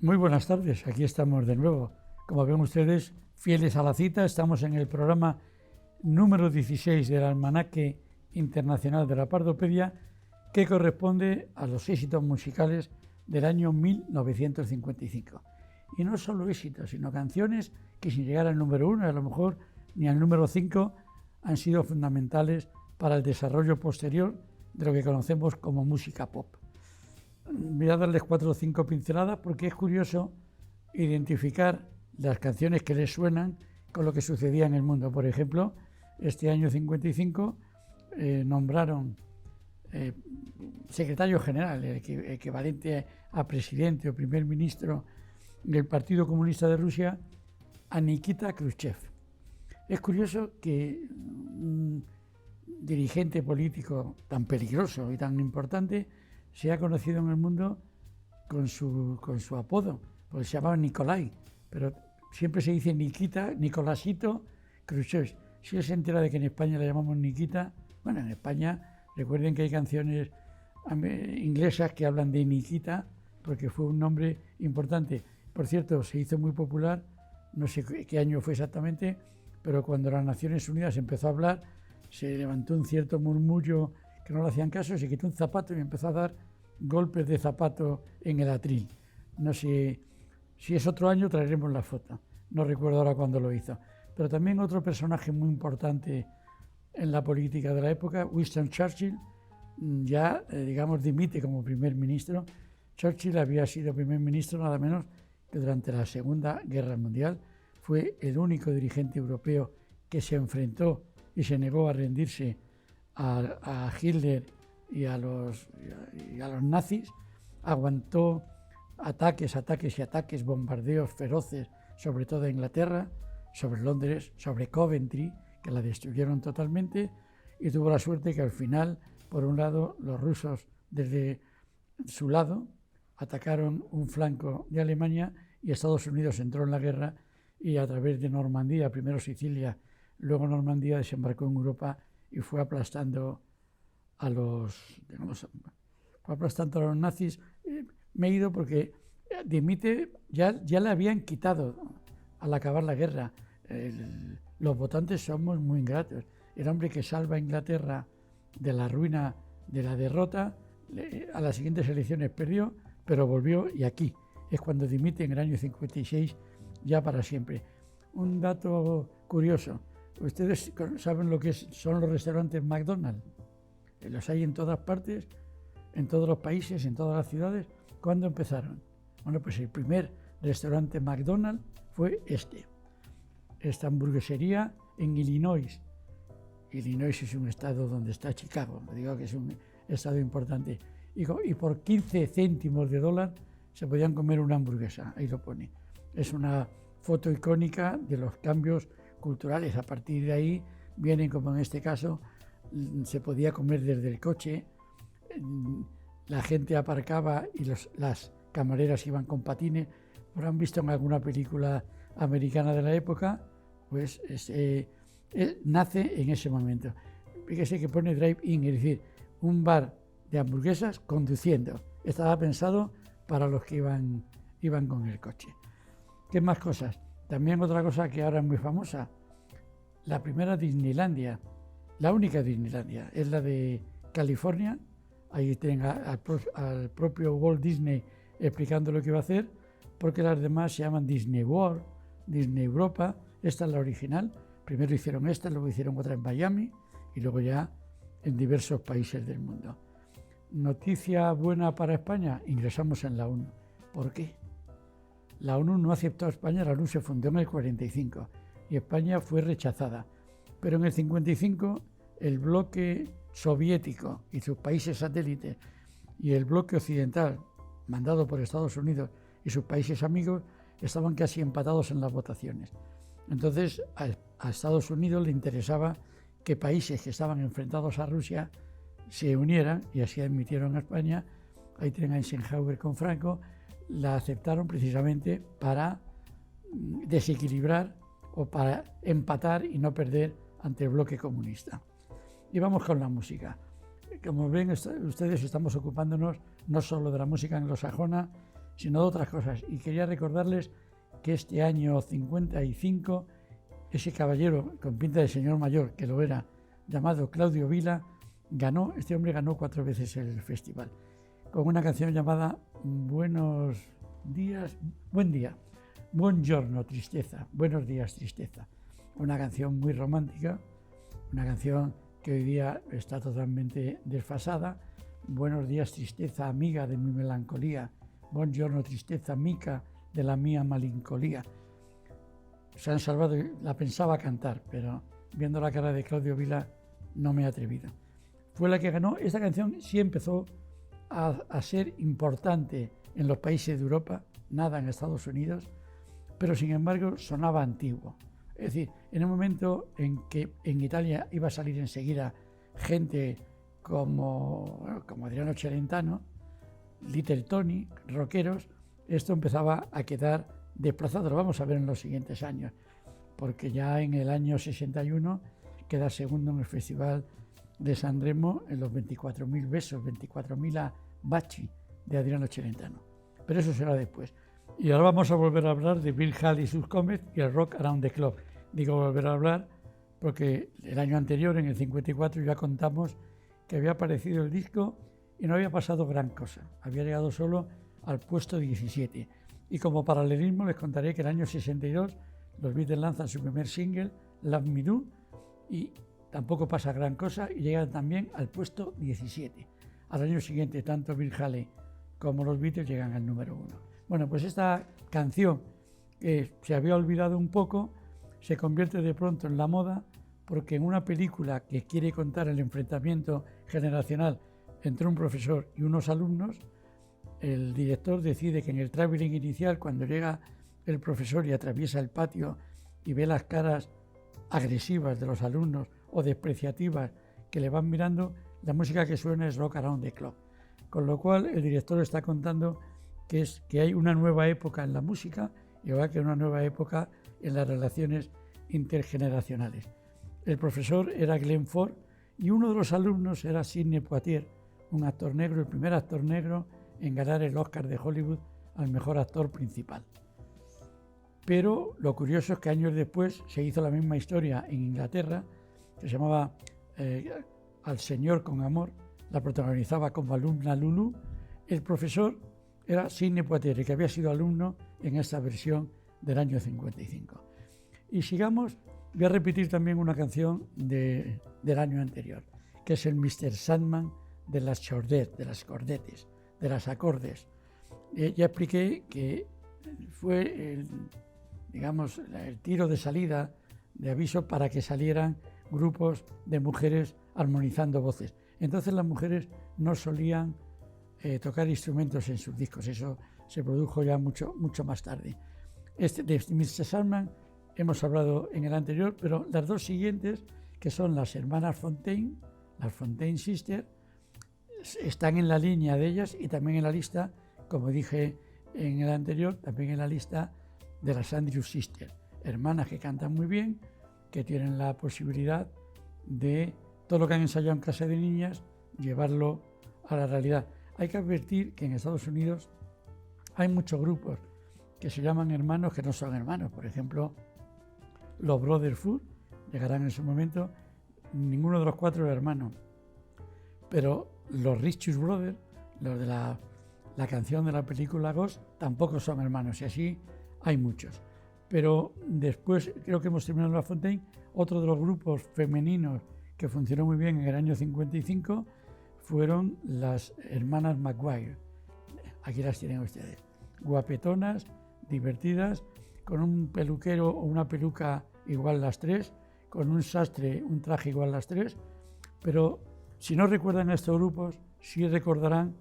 Muy buenas tardes, aquí estamos de nuevo. Como ven ustedes, fieles a la cita, estamos en el programa número 16 del Almanaque Internacional de la Pardopedia, que corresponde a los éxitos musicales del año 1955. Y no solo éxitos, sino canciones que sin llegar al número 1, a lo mejor ni al número 5, han sido fundamentales para el desarrollo posterior de lo que conocemos como música pop. Voy a darles 4 o 5 pinceladas porque es curioso identificar las canciones que les suenan con lo que sucedía en el mundo. Por ejemplo, este año 55 nombraron secretario general, el equivalente a presidente o primer ministro del Partido Comunista de Rusia, a Nikita Khrushchev. Es curioso que un dirigente político tan peligroso y tan importante se ha conocido en el mundo con su apodo, porque se llamaba Nikolai, pero siempre se dice Nikita, Nicolásito Khrushchev. Si él se entera de que en España le llamamos Nikita, bueno, en España recuerden que hay canciones inglesas que hablan de Nikita, porque fue un nombre importante. Por cierto, se hizo muy popular, no sé qué año fue exactamente, pero cuando las Naciones Unidas empezó a hablar, se levantó un cierto murmullo que no le hacían caso, se quitó un zapato y empezó a dar golpes de zapato en el atril. No sé si es otro año, traeremos la foto. No recuerdo ahora cuándo lo hizo. Pero también otro personaje muy importante en la política de la época, Winston Churchill, ya, digamos, dimite como primer ministro. Churchill había sido primer ministro nada menos que durante la Segunda Guerra Mundial. Fue el único dirigente europeo que se enfrentó y se negó a rendirse a Hitler y a los nazis. Aguantó ataques y ataques, bombardeos feroces, sobre todo en Inglaterra, sobre Londres, sobre Coventry, que la destruyeron totalmente, y tuvo la suerte que al final, por un lado, los rusos desde su lado atacaron un flanco de Alemania y Estados Unidos entró en la guerra y a través de Normandía, primero Sicilia, luego Normandía, desembarcó en Europa y fue aplastando a los nazis. Me he ido porque dimite, ya le habían quitado al acabar la guerra. Los votantes somos muy ingratos. El hombre que salva a Inglaterra de la ruina, de la derrota, a las siguientes elecciones perdió, pero volvió y aquí es cuando dimite en el año 56 ya para siempre. Un dato curioso, ustedes saben lo que son los restaurantes McDonald's. Los hay en todas partes, en todos los países, en todas las ciudades. ¿Cuándo empezaron? Bueno, pues el primer restaurante McDonald's fue esta hamburguesería en Illinois. Illinois es un estado donde está Chicago, digo que es un estado importante. Y por 15 céntimos de dólar se podían comer una hamburguesa, ahí lo pone. Es una foto icónica de los cambios culturales. A partir de ahí vienen, como en este caso, se podía comer desde el coche, la gente aparcaba y las camareras iban con patines. Por han visto en alguna película americana de la época, pues nace en ese momento. Fíjese que pone drive-in, es decir, un bar de hamburguesas conduciendo. Estaba pensado para los que iban con el coche. ¿Qué más cosas? También otra cosa que ahora es muy famosa, la primera Disneylandia, la única Disneylandia, es la de California. Ahí tienen al propio Walt Disney explicando lo que iba a hacer, porque las demás se llaman Disney World, Disney Europa. Esta es la original. Primero hicieron esta, luego hicieron otra en Miami y luego ya en diversos países del mundo. Noticia buena para España, ingresamos en la ONU. ¿Por qué? La ONU no aceptó a España, la ONU se fundó en el 45 y España fue rechazada. Pero en el 55 el bloque soviético y sus países satélites y el bloque occidental, mandado por Estados Unidos y sus países amigos, estaban casi empatados en las votaciones. Entonces a Estados Unidos le interesaba que países que estaban enfrentados a Rusia se unieran y así admitieron a España. Ahí tienen a Eisenhower con Franco. La aceptaron precisamente para desequilibrar o para empatar y no perder ante el bloque comunista. Y vamos con la música. Como ven ustedes, estamos ocupándonos no solo de la música anglosajona, sino de otras cosas. Y quería recordarles que este año 55, ese caballero con pinta de señor mayor, que lo era, llamado Claudio Vila, este hombre ganó 4 veces el festival, con una canción llamada Buenos días, buen día, buongiorno tristeza, buenos días tristeza. Una canción muy romántica, una canción que hoy día está totalmente desfasada. Buenos días tristeza, amiga de mi melancolía, buongiorno tristeza, amica de la mía malincolía. Se han salvado, la pensaba cantar, pero viendo la cara de Claudio Vila no me he atrevido. Fue la que ganó. Esta canción sí empezó a ser importante en los países de Europa, nada en Estados Unidos, pero sin embargo sonaba antiguo. Es decir, en un momento en que en Italia iba a salir enseguida gente como Adriano Celentano, Little Tony, rockeros, esto empezaba a quedar desplazado. Lo vamos a ver en los siguientes años, porque ya en el año 61 queda segundo en el Festival de San Remo en los 24.000 besos, 24.000 baci de Adriano Celentano. Pero eso será después. Y ahora vamos a volver a hablar de Bill Haley y sus Comets y el Rock Around the Clock. Digo volver a hablar porque el año anterior, en el 54, ya contamos que había aparecido el disco y no había pasado gran cosa. Había llegado solo al puesto 17. Y como paralelismo les contaré que el año 62 los Beatles lanzan su primer single, Love Me Do, y tampoco pasa gran cosa y llegan también al puesto 17. Al año siguiente, tanto Bill Haley como los Beatles llegan al número 1. Bueno, pues esta canción que se había olvidado un poco se convierte de pronto en la moda, porque en una película que quiere contar el enfrentamiento generacional entre un profesor y unos alumnos, el director decide que en el traveling inicial, cuando llega el profesor y atraviesa el patio y ve las caras agresivas de los alumnos o despreciativas que le van mirando, la música que suena es Rock Around the Clock. Con lo cual el director está contando que hay una nueva época en la música y igual que una nueva época en las relaciones intergeneracionales. El profesor era Glenn Ford y uno de los alumnos era Sidney Poitier, un actor negro, el primer actor negro en ganar el Oscar de Hollywood al mejor actor principal. Pero lo curioso es que años después se hizo la misma historia en Inglaterra, que se llamaba Al Señor con Amor, la protagonizaba como alumna Lulu. El profesor era Sidney Poitier, que había sido alumno en esta versión del año 55. Y sigamos, voy a repetir también una canción del año anterior, que es el Mr. Sandman de las Chordettes, de las cordetes, de las acordes. Ya expliqué que fue el tiro de salida, de aviso para que salieran grupos de mujeres armonizando voces. Entonces las mujeres no solían tocar instrumentos en sus discos, eso se produjo ya mucho más tarde. De Mr. Sandman hemos hablado en el anterior, pero las dos siguientes, que son las hermanas Fontaine, las Fontaine Sisters, están en la línea de ellas y también en la lista, como dije en el anterior, también en la lista de las Andrews Sisters, hermanas que cantan muy bien, que tienen la posibilidad de todo lo que han ensayado en casa de niñas, llevarlo a la realidad. Hay que advertir que en Estados Unidos hay muchos grupos que se llaman hermanos que no son hermanos. Por ejemplo, los Brotherhood llegarán en su momento, ninguno de los cuatro es hermano, pero los Righteous Brothers, los de la canción de la película Ghost, tampoco son hermanos, y así hay muchos. Pero después, creo que hemos terminado La Fontaine. Otro de los grupos femeninos que funcionó muy bien en el año 55 fueron las hermanas Maguire. Aquí las tienen ustedes, guapetonas, divertidas, con un peluquero o una peluca igual las tres, con un sastre, un traje igual las tres. Pero si no recuerdan a estos grupos, sí recordarán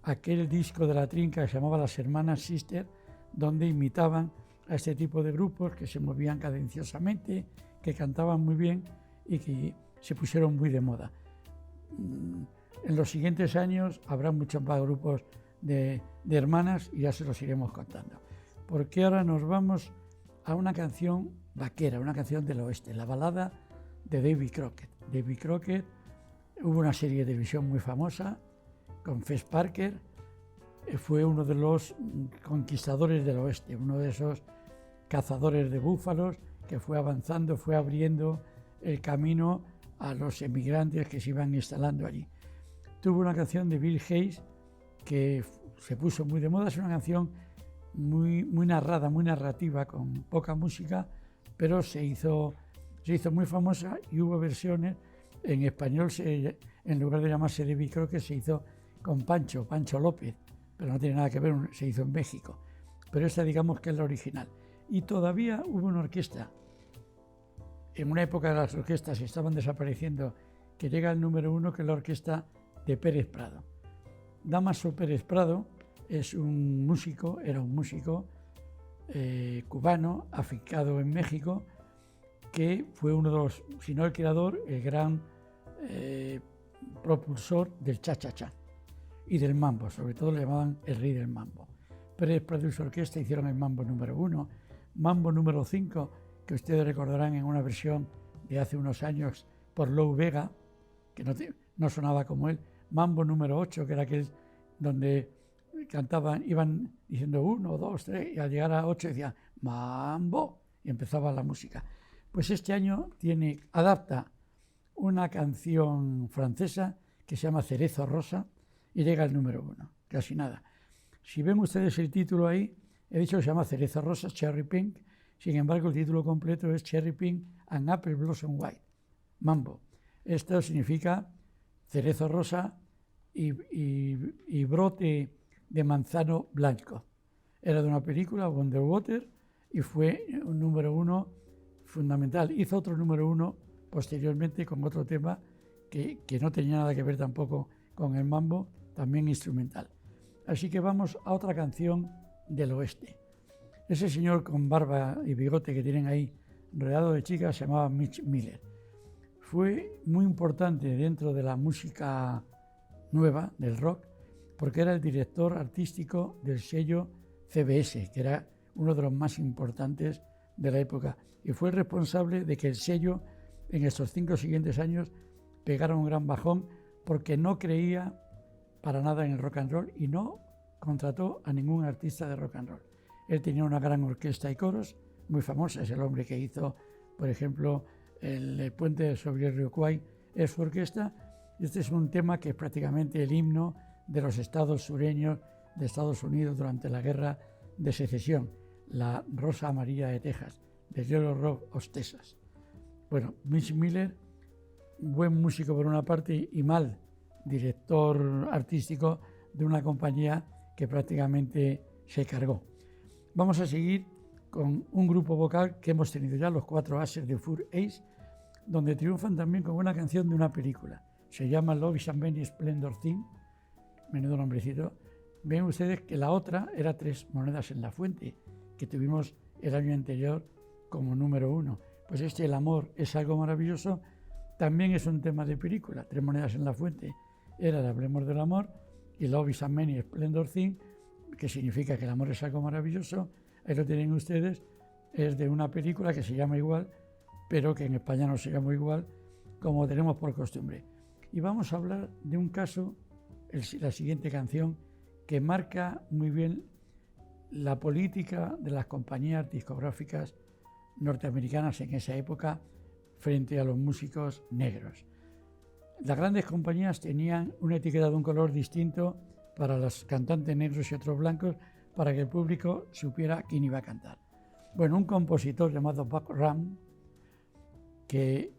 aquel disco de La Trinca que se llamaba Las Hermanas Sisters, donde imitaban a este tipo de grupos que se movían cadenciosamente, que cantaban muy bien y que se pusieron muy de moda. En los siguientes años habrá muchos más grupos de hermanas y ya se los iremos contando. Porque ahora nos vamos a una canción vaquera, una canción del oeste, la balada de Davy Crockett. Davy Crockett, hubo una serie de televisión muy famosa con Fess Parker, fue uno de los conquistadores del oeste, uno de esos cazadores de búfalos que fue avanzando, fue abriendo el camino a los emigrantes que se iban instalando allí. Tuvo una canción de Bill Hayes que se puso muy de moda, es una canción muy narrada, muy narrativa, con poca música, pero se hizo muy famosa y hubo versiones en español, en lugar de llamarse Debbie, creo que se hizo con Pancho López, pero no tiene nada que ver, se hizo en México. Pero esta digamos que es la original. Y todavía hubo una orquesta, en una época de las orquestas estaban desapareciendo, que llega al número 1, que es la orquesta de Pérez Prado. Dámaso Pérez Prado era un músico cubano, afincado en México, que fue uno de los, si no el creador, el gran propulsor del cha-cha-cha y del mambo, sobre todo le llamaban el rey del mambo. Pérez Prado y su orquesta hicieron el mambo número 1, mambo número 5, que ustedes recordarán en una versión de hace unos años por Lou Vega, que no sonaba como él, mambo número 8, que era aquel donde cantaban, iban diciendo 1, 2, 3, y al llegar a 8 decían mambo, y empezaba la música. Pues este año adapta una canción francesa que se llama Cerezo Rosa y llega al número 1, casi nada. Si ven ustedes el título ahí, he dicho que se llama Cerezo Rosa, Cherry Pink, sin embargo el título completo es Cherry Pink and Apple Blossom White, mambo. Esto significa cerezo rosa y brote de manzano blanco. Era de una película, Wonder Water, y fue un número 1 fundamental. Hizo otro número 1 posteriormente con otro tema que no tenía nada que ver tampoco con el mambo, también instrumental. Así que vamos a otra canción del oeste. Ese señor con barba y bigote que tienen ahí, rodeado de chicas, se llamaba Mitch Miller. Fue muy importante dentro de la música nueva, del rock, porque era el director artístico del sello CBS, que era uno de los más importantes de la época, y fue el responsable de que el sello en estos 5 siguientes años pegara un gran bajón, porque no creía para nada en el rock and roll y no contrató a ningún artista de rock and roll. Él tenía una gran orquesta y coros, muy famosa, es el hombre que hizo, por ejemplo, el puente sobre el río Kwai, es su orquesta. Este es un tema que es prácticamente el himno de los estados sureños de Estados Unidos durante la guerra de secesión, la Rosa Amarilla de Texas, de Yellow Rock of Texas. Bueno, Mitch Miller, buen músico por una parte y mal director artístico de una compañía que prácticamente se cargó. Vamos a seguir con un grupo vocal que hemos tenido ya, los 4 Ases de Four Ace, donde triunfan también con una canción de una película. Se llama Love is a Many Splendor Thing, menudo nombrecito. Ven ustedes que la otra era 3 monedas en la fuente, que tuvimos el año anterior como número 1. Pues El amor es algo maravilloso, también es un tema de película. 3 monedas en la fuente era de Hablemos del amor, y Love is a Many Splendor Thing, que significa que el amor es algo maravilloso, ahí lo tienen ustedes, es de una película que se llama igual, pero que en España no se llama igual, como tenemos por costumbre. Y vamos a hablar de un caso, la siguiente canción, que marca muy bien la política de las compañías discográficas norteamericanas en esa época frente a los músicos negros. Las grandes compañías tenían una etiqueta de un color distinto para los cantantes negros y otros blancos, para que el público supiera quién iba a cantar. Bueno, un compositor llamado Buck Ram, que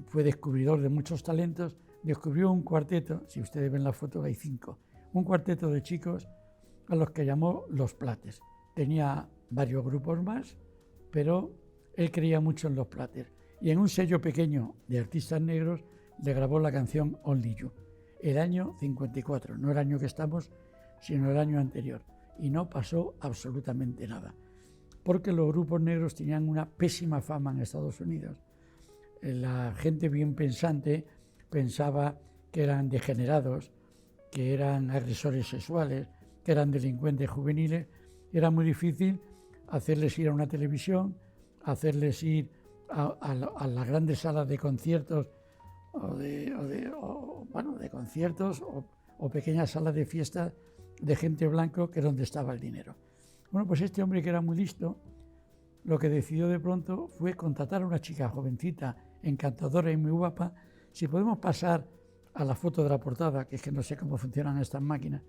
fue descubridor de muchos talentos, descubrió un cuarteto, si ustedes ven la foto hay 5, un cuarteto de chicos a los que llamó Los Platters. Tenía varios grupos más, pero él creía mucho en Los Platters. Y en un sello pequeño de artistas negros le grabó la canción Only You, el año 54, no el año que estamos, sino el año anterior. Y no pasó absolutamente nada, porque los grupos negros tenían una pésima fama en Estados Unidos. La gente bien pensante pensaba que eran degenerados, que eran agresores sexuales, que eran delincuentes juveniles. Era muy difícil hacerles ir a una televisión, hacerles ir a las grandes salas de conciertos de conciertos o pequeñas salas de fiestas de gente blanco, que es donde estaba el dinero. Bueno, pues este hombre, que era muy listo, lo que decidió de pronto fue contratar a una chica jovencita, encantadora y muy guapa. Si podemos pasar a la foto de la portada, que es que no sé cómo funcionan estas máquinas.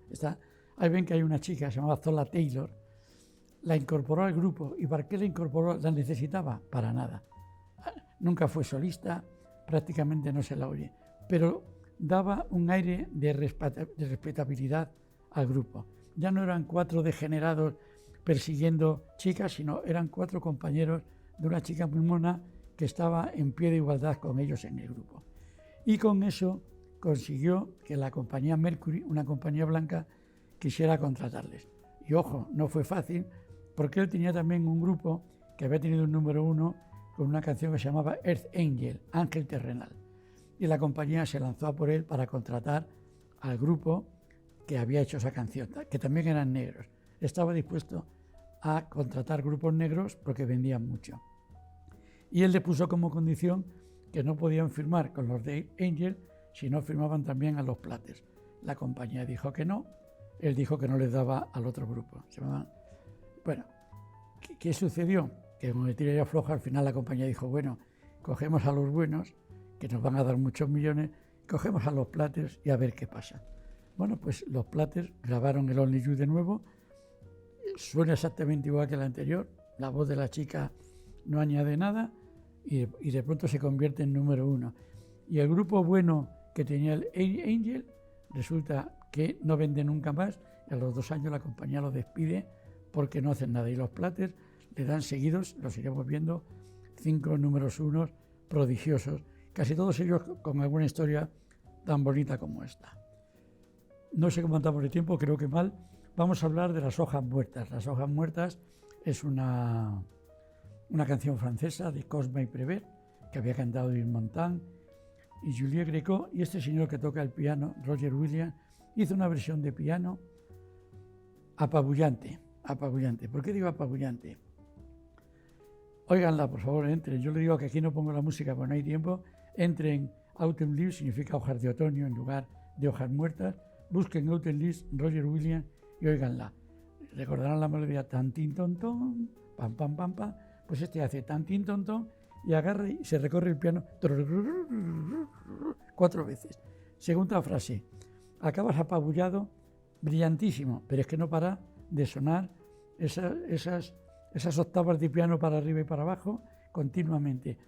Ahí ven que hay una chica, se llamaba Zola Taylor, la incorporó al grupo. ¿Y para qué la incorporó? ¿La necesitaba? Para nada. Nunca fue solista, prácticamente no se la oye, pero daba un aire de respetabilidad al grupo. Ya no eran 4 degenerados persiguiendo chicas, sino eran 4 compañeros de una chica muy mona que estaba en pie de igualdad con ellos en el grupo. Y con eso consiguió que la compañía Mercury, una compañía blanca, quisiera contratarles. Y ojo, no fue fácil, porque él tenía también un grupo que había tenido un número 1 con una canción que se llamaba Earth Angel, Ángel Terrenal. Y la compañía se lanzó a por él para contratar al grupo que había hecho esa canción, que también eran negros. Estaba dispuesto a contratar grupos negros porque vendían mucho. Y él le puso como condición que no podían firmar con los de Angel si no firmaban también a los Platters. La compañía dijo que no, él dijo que no les daba al otro grupo. Bueno, ¿qué sucedió? Que con el tira y afloja, al final la compañía dijo, bueno, cogemos a los buenos, que nos van a dar muchos millones, cogemos a los Platters y a ver qué pasa. Bueno, pues los Platters grabaron el Only You de nuevo, suena exactamente igual que el anterior, la voz de la chica no añade nada y de pronto se convierte en número 1. Y el grupo bueno que tenía el Angel resulta que no vende nunca más y a los 2 años la compañía lo despide porque no hacen nada. Y los Platters le dan seguidos, los iremos viendo, 5 números 1 prodigiosos, casi todos ellos con alguna historia tan bonita como esta. No sé cómo andamos de tiempo, creo que mal. Vamos a hablar de Las hojas muertas. Las hojas muertas es una canción francesa de Cosma y Prévert, que había cantado Yves Montand y Julie Greco, y este señor que toca el piano, Roger Williams, hizo una versión de piano apabullante. ¿Por qué digo apabullante? Óiganla, por favor, entren. Yo le digo que aquí no pongo la música porque no hay tiempo. Entren, Autumn Leaves significa hojas de otoño en lugar de hojas muertas. Busquen Autumn Leaves, Roger Williams, y óiganla. Recordarán la melodía tan tin ton ton, pam pam pam pam. Pues este hace tan tin ton ton y agarra y se recorre el piano 4 veces. Segunda frase. Acabas apabullado, brillantísimo, pero es que no para de sonar esas octavas de piano para arriba y para abajo continuamente.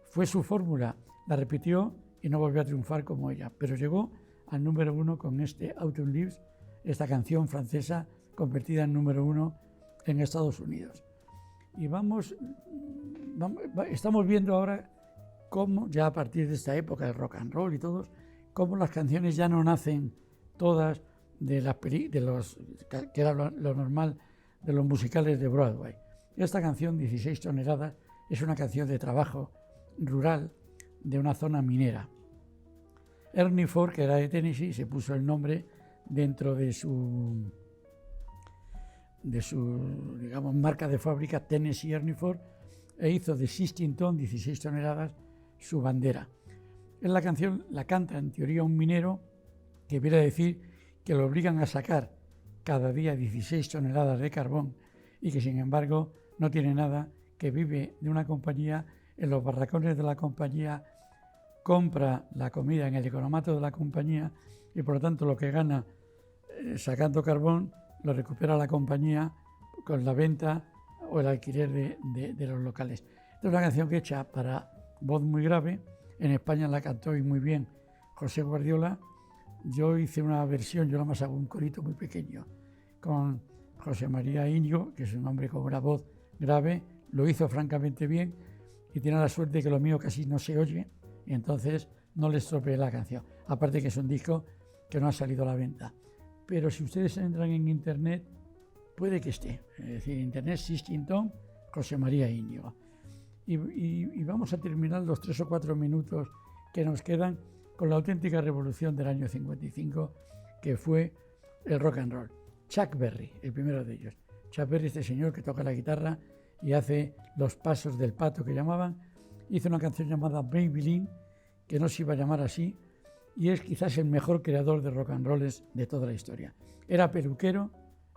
Fue su fórmula, la repitió y no volvió a triunfar como ella, pero llegó al número 1 con este Autumn Leaves, esta canción francesa convertida en número 1 en Estados Unidos. Y estamos viendo ahora cómo, ya a partir de esta época del rock and roll y todos, cómo las canciones ya no nacen todas de los que era lo normal de los musicales de Broadway. Esta canción, 16 toneladas, es una canción de trabajo rural de una zona minera. Ernie Ford, que era de Tennessee, se puso el nombre dentro de su digamos, marca de fábrica, Tennessee Ernie Ford, e hizo de 16 ton, 16 toneladas, su bandera. En la canción la canta en teoría un minero, que viene a decir que lo obligan a sacar cada día 16 toneladas de carbón y que sin embargo no tiene nada, que vive de una compañía, en los barracones de la compañía, compra la comida en el economato de la compañía y por lo tanto lo que gana sacando carbón lo recupera la compañía con la venta o el alquiler de los locales. Esta es una canción que hecha para voz muy grave. En España la cantó y muy bien José Guardiola. Yo hice una versión, yo nada más hago un corito muy pequeño, con José María Íñigo, que es un hombre con una voz grave, lo hizo francamente bien y tiene la suerte que lo mío casi no se oye y entonces no le estropeé la canción. Aparte que es un disco que no ha salido a la venta. Pero si ustedes entran en internet, puede que esté. Es decir, internet 16 ton, José María Íñigo. Y vamos a terminar los 3 o 4 minutos que nos quedan con la auténtica revolución del año 55, que fue el rock and roll. Chuck Berry, el primero de ellos. Chuck Berry, este señor que toca la guitarra y hace los pasos del pato que llamaban, hizo una canción llamada Maybelline, que no se iba a llamar así, y es quizás el mejor creador de rock and rolls de toda la historia. Era peluquero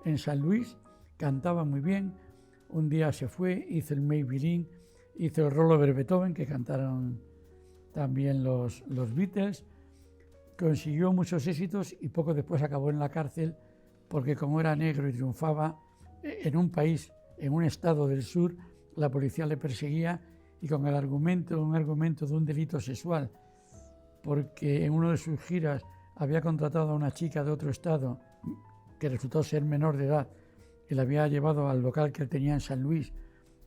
en San Luis, cantaba muy bien. Un día se fue, hizo el Maybelline, hizo el Rollover Beethoven, que cantaron también los Beatles. Consiguió muchos éxitos y poco después acabó en la cárcel porque, como era negro y triunfaba en un país, en un estado del sur, la policía le perseguía, y con un argumento de un delito sexual, porque en una de sus giras había contratado a una chica de otro estado que resultó ser menor de edad y la había llevado al local que él tenía en San Luis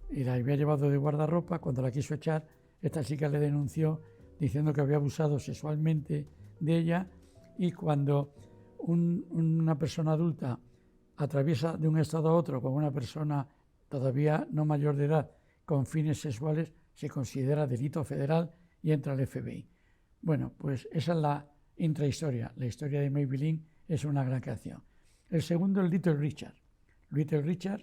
y la había llevado de guardarropa. Cuando la quiso echar, esta chica le denunció diciendo que había abusado sexualmente de ella, y cuando una persona adulta atraviesa de un estado a otro con una persona todavía no mayor de edad con fines sexuales, se considera delito federal y entra al FBI. Bueno, pues esa es la intrahistoria. La historia de Maybelline es una gran canción. El segundo es Little Richard. Little Richard,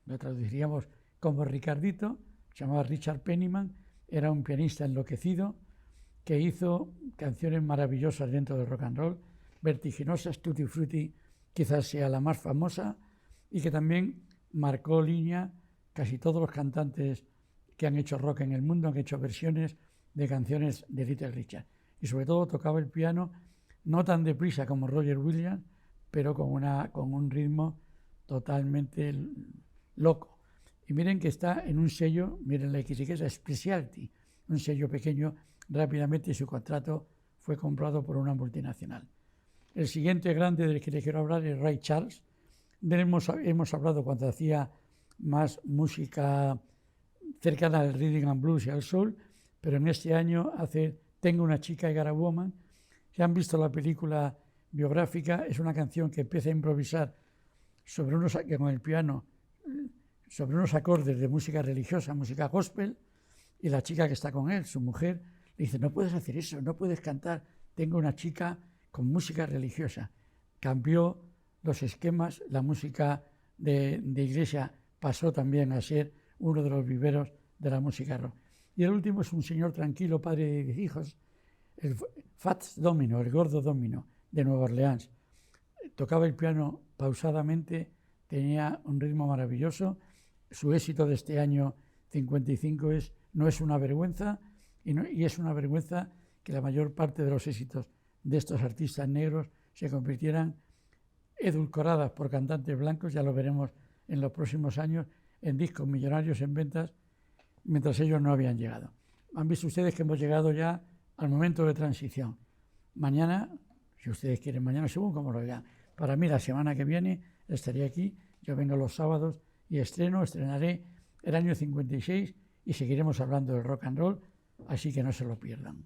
lo traduciríamos como Ricardito, se llamaba Richard Penniman, era un pianista enloquecido que hizo canciones maravillosas dentro del rock and roll, vertiginosas. Tutti Frutti quizás sea la más famosa, y que también marcó línea. Casi todos los cantantes que han hecho rock en el mundo han hecho versiones de canciones de Little Richard, y sobre todo tocaba el piano no tan deprisa como Roger Williams, pero con un ritmo totalmente loco. Y miren que está en un sello, miren la etiqueta Specialty, un sello pequeño. Rápidamente su contrato fue comprado por una multinacional. El siguiente grande del que les quiero hablar es Ray Charles. De él hemos hablado cuando hacía más música cercana al rhythm and blues y al soul, pero en este año hace Tengo una chica, I Got a Woman. Si han visto la película biográfica, es una canción que empieza a improvisar con el piano sobre unos acordes de música religiosa, música gospel, y la chica que está con él, su mujer, le dice: no puedes hacer eso, no puedes cantar Tengo una chica con música religiosa. Cambió los esquemas, la música de iglesia pasó también a ser uno de los viveros de la música rock. Y el último es un señor tranquilo, padre de 10 hijos, el Fats Domino, el gordo Domino, de Nueva Orleans. Tocaba el piano pausadamente, tenía un ritmo maravilloso. Su éxito de este año 55 es No es una vergüenza, y es una vergüenza que la mayor parte de los éxitos de estos artistas negros se convirtieran, edulcoradas por cantantes blancos, ya lo veremos en los próximos años, en discos millonarios en ventas, mientras ellos no habían llegado. Han visto ustedes que hemos llegado ya al momento de transición. Mañana, si ustedes quieren, mañana según como lo vean. Para mí, la semana que viene estaré aquí. Yo vengo los sábados y estrenaré el año 56 y seguiremos hablando del rock and roll, así que no se lo pierdan.